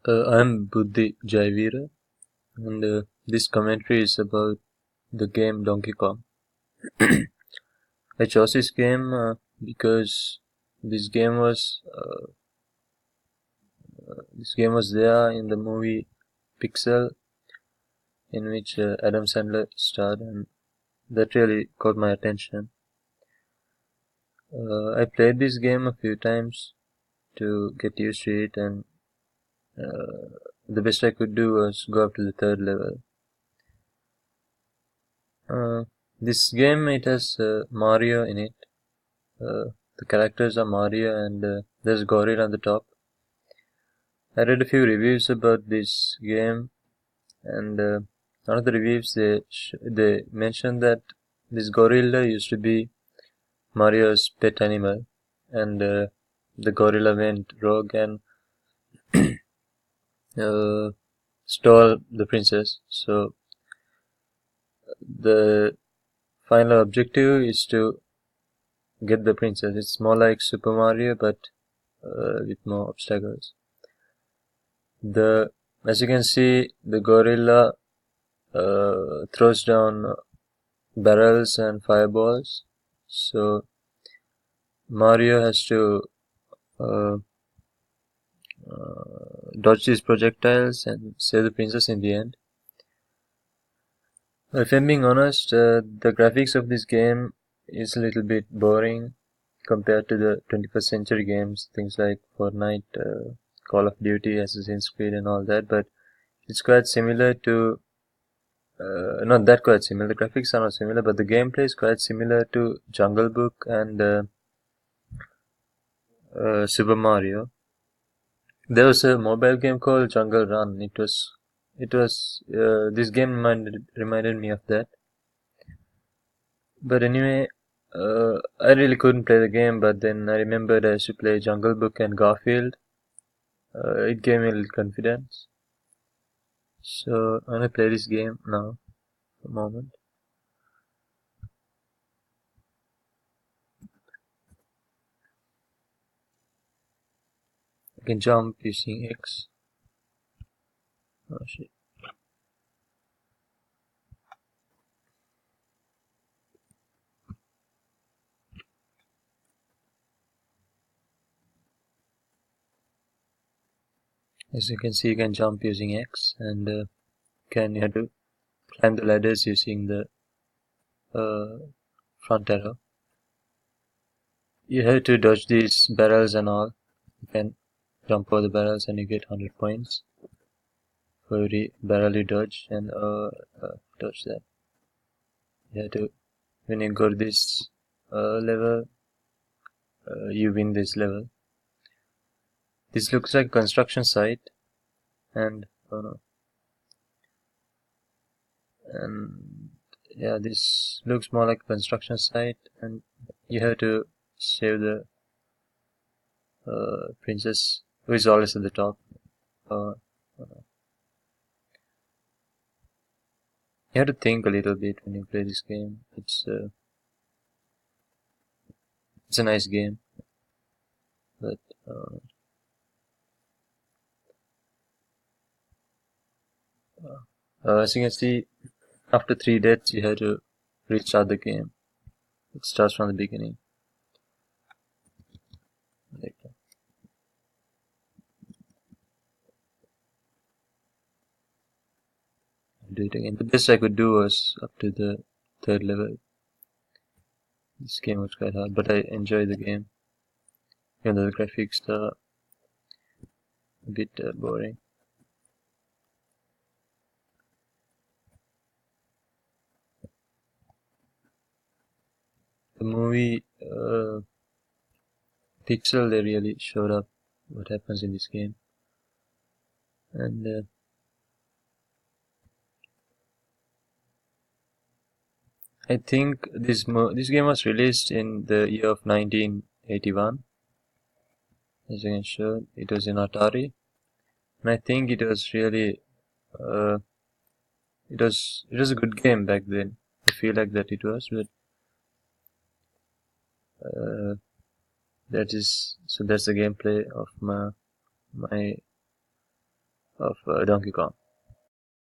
I'm Buddhi Jaivira, and this commentary is about the game Donkey Kong. I chose this game because this game was there in the movie Pixel, in which Adam Sandler starred, and that really caught my attention. I played this game a few times to get used to it, and the best I could do was go up to the third level. This game, it has Mario in it. The characters are Mario, and there's Gorilla on the top. I read a few reviews about this game, and one of the reviews they mentioned that this gorilla used to be Mario's pet animal, and the gorilla went rogue and uh, stole the princess. So the final objective is to get the princess. It's more like Super Mario, but with more obstacles. As you can see, the gorilla throws down barrels and fireballs. So Mario has to uh, dodge these projectiles and save the princess in the end. If I'm being honest, the graphics of this game is a little bit boring compared to the 21st century games, things like Fortnite, Call of Duty, Assassin's Creed, and all that. But it's quite similar to not that quite similar. The graphics are not similar, but the gameplay is quite similar to Jungle Book and Super Mario. There was a mobile game called Jungle Run. This game reminded me of that. But anyway, I really couldn't play the game, but then I remembered I should play Jungle Book and Garfield. It gave me a little confidence. So I'm gonna play this game now, for a moment. I can jump using X. Oh shit. As you can see, you can jump using X, and you have to climb the ladders using the front arrow. You have to dodge these barrels and all. You can jump over the barrels and you get 100 points for every barrel you dodge, and dodge that. You have to, when you go to this level, you win this level. This looks like a construction site, and oh no. And yeah, this looks more like a construction site, and you have to save the princess, who is always at the top. You have to think a little bit when you play this game. It's a nice game, but as you can see, after 3 deaths, you have to restart the game. It starts from the beginning. Like that. Do it again. The best I could do was up to the 3rd level. This game was quite hard, but I enjoy the game. Even though the graphics are a bit boring. The movie Pixel, they really showed up what happens in this game. And I think this game was released in the year of 1981. As you can show, it was in Atari, and I think it was really it was a good game back then. I feel like that it was, but that's the gameplay of my of Donkey Kong.